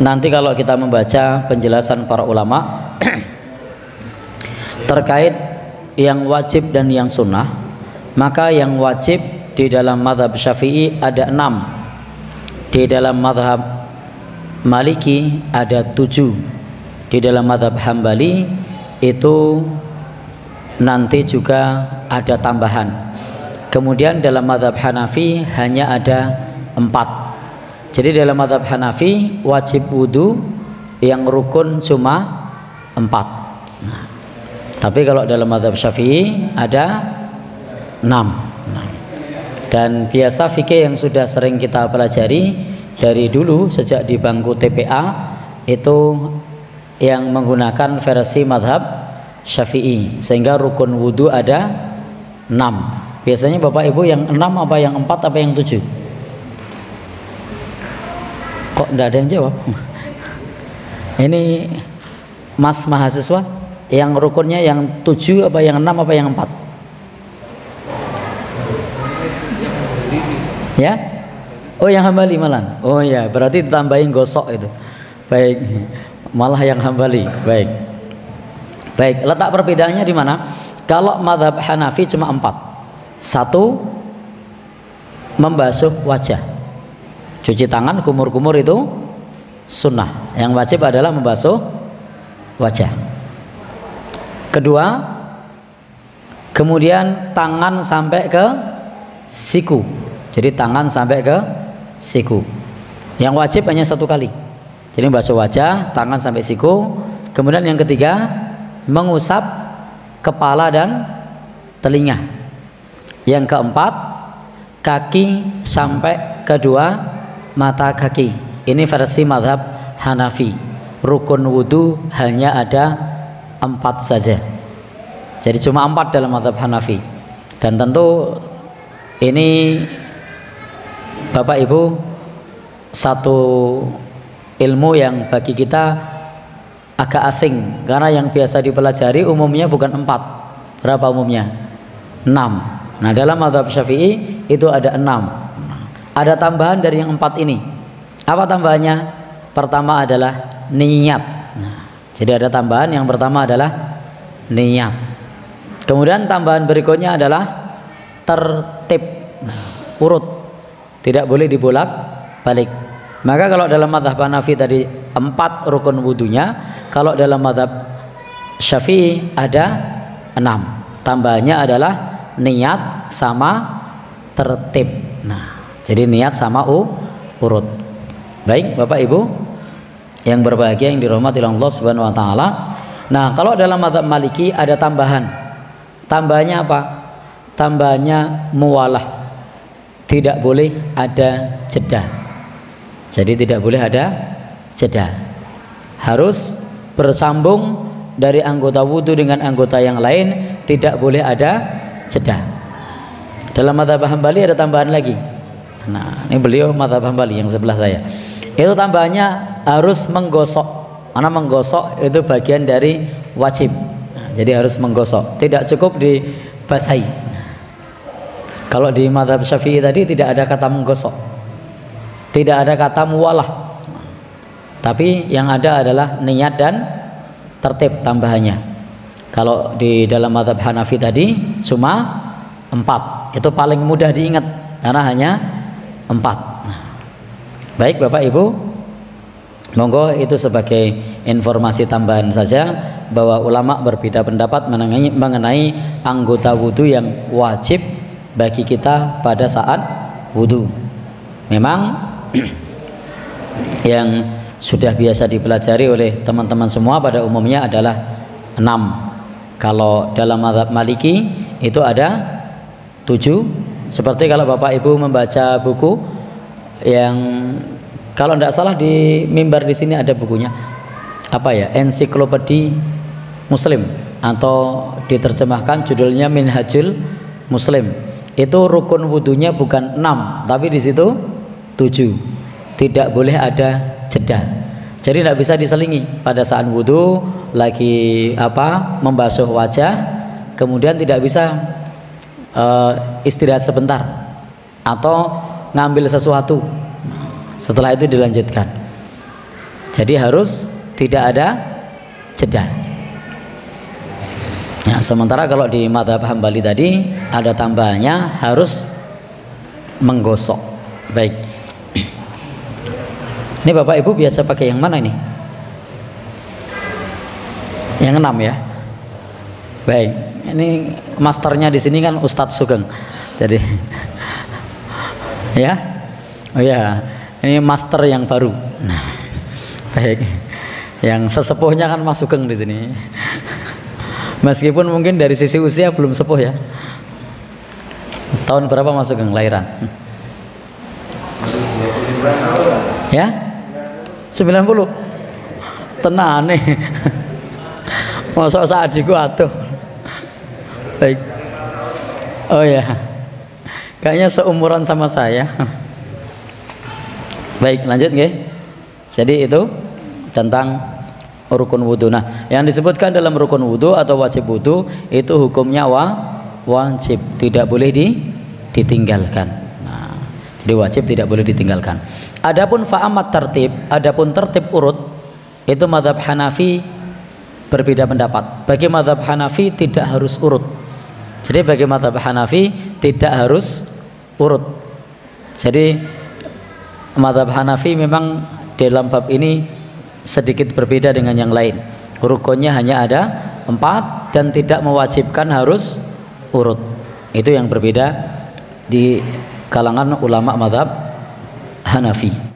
nanti kalau kita membaca penjelasan para ulama terkait yang wajib dan yang sunnah, maka yang wajib di dalam mazhab Syafi'i ada 6, di dalam mazhab Maliki ada 7, di dalam mazhab Hambali itu nanti juga ada tambahan. Kemudian dalam mazhab Hanafi hanya ada 4. Jadi dalam mazhab Hanafi wajib wudu yang rukun cuma 4. Nah, tapi kalau dalam mazhab Syafi'i ada 6. Dan biasa fikih yang sudah sering kita pelajari dari dulu sejak di bangku TPA itu yang menggunakan versi mazhab Syafi'i, sehingga rukun wudu ada 6. Biasanya Bapak Ibu yang 6 apa yang 4 apa yang 7? Kok enggak ada yang jawab? Ini Mas mahasiswa, yang rukunnya yang 7 apa yang 6 apa yang 4? Ya? Oh, yang Hambali malah. Oh ya, berarti ditambahin gosok itu. Baik. Malah yang Hambali. Baik. Baik, letak perbedaannya di mana? Kalau mazhab Hanafi cuma 4. 1, membasuh wajah, cuci tangan, kumur-kumur itu sunnah. Yang wajib adalah membasuh wajah. Kedua, kemudian tangan sampai ke siku. Jadi tangan sampai ke siku. Yang wajib hanya 1 kali. Jadi membasuh wajah, tangan sampai siku. Kemudian yang ketiga, mengusap kepala dan telinga. Yang keempat, kaki sampai kedua mata kaki. Ini versi mazhab Hanafi. Rukun wudu hanya ada 4 saja. Jadi cuma 4 dalam mazhab Hanafi. Dan tentu ini Bapak Ibu satu ilmu yang bagi kita agak asing, karena yang biasa dipelajari umumnya bukan 4. Berapa umumnya? 6. Nah, dalam mazhab Syafi'i itu ada 6. Ada tambahan dari yang 4 ini. Apa tambahannya? Pertama adalah niat. Nah, jadi ada tambahan, yang pertama adalah niat. Kemudian tambahan berikutnya adalah tertib. Nah, urut. Tidak boleh dibolak balik. Maka kalau dalam mazhab Hanafi tadi 4 rukun wudunya, kalau dalam mazhab Syafi'i ada 6. Tambahannya adalah niat sama tertib. Nah, jadi niat sama urut. Baik, Bapak Ibu yang berbahagia yang dirahmati Allah Subhanahu wa taala. Nah, kalau dalam mazhab Maliki ada tambahan. Tambahannya apa? Tambahannya muwalah. Tidak boleh ada jeda. Jadi tidak boleh ada jeda. Harus bersambung dari anggota wudu dengan anggota yang lain, tidak boleh ada jeda. Dalam mazhab Hambali ada tambahan lagi. Nah, ini beliau mazhab Hambali yang sebelah saya. Itu tambahannya harus menggosok. Karena menggosok itu bagian dari wajib. Nah, jadi harus menggosok. Tidak cukup dibasahi. Kalau di mazhab Syafi'i tadi tidak ada kata menggosok. Tidak ada kata muwalah. Tapi yang ada adalah niat dan tertib tambahannya. Kalau di dalam mazhab Hanafi tadi cuma 4. Itu paling mudah diingat karena hanya 4. Nah, baik Bapak Ibu, monggo itu sebagai informasi tambahan saja bahwa ulama berbeda pendapat mengenai anggota wudu yang wajib bagi kita pada saat wudu. Memang yang sudah biasa dipelajari oleh teman-teman semua pada umumnya adalah 6. Kalau dalam mazhab Maliki itu ada 7. Seperti kalau Bapak Ibu membaca buku yang kalau tidak salah di mimbar di sini ada bukunya. Apa ya? Ensiklopedi Muslim, atau diterjemahkan judulnya Minhajul Muslim. Itu rukun wudunya bukan 6, tapi di situ 7. Tidak boleh ada jeda. Jadi tidak bisa diselingi pada saat wudu lagi membasuh wajah, kemudian tidak bisa istirahat sebentar atau ngambil sesuatu, setelah itu dilanjutkan. Jadi harus tidak ada jeda. Nah, sementara kalau di mazhab Hambali tadi ada tambahannya, harus menggosok. Baik. Ini Bapak Ibu biasa pakai yang mana ini? Yang 6 ya. Baik. Ini masternya di sini kan Ustadz Sugeng. Jadi ya. Oh ya, ini master yang baru. Nah, baik. Yang sesepuhnya kan Mas Sugeng di sini. Meskipun mungkin dari sisi usia belum sepuh ya. Tahun berapa Mas Sugeng lahiran? Ya? 90. Tenang nih. Masa adikku atuh. Baik. Oh ya. Kayaknya seumuran sama saya. Baik, lanjut nggih. Jadi itu tentang rukun wudu. Nah, yang disebutkan dalam rukun wudu atau wajib wudu itu hukumnya wajib, tidak boleh ditinggalkan. Nah, jadi wajib tidak boleh ditinggalkan. Adapun fa'amat tertib, adapun tertib urut, itu mazhab Hanafi berbeda pendapat. Bagi mazhab Hanafi tidak harus urut. Jadi bagi mazhab Hanafi tidak harus urut. Jadi mazhab Hanafi memang dalam bab ini sedikit berbeda dengan yang lain. Rukunnya hanya ada 4 dan tidak mewajibkan harus urut. Itu yang berbeda di kalangan ulama mazhab Hanafi.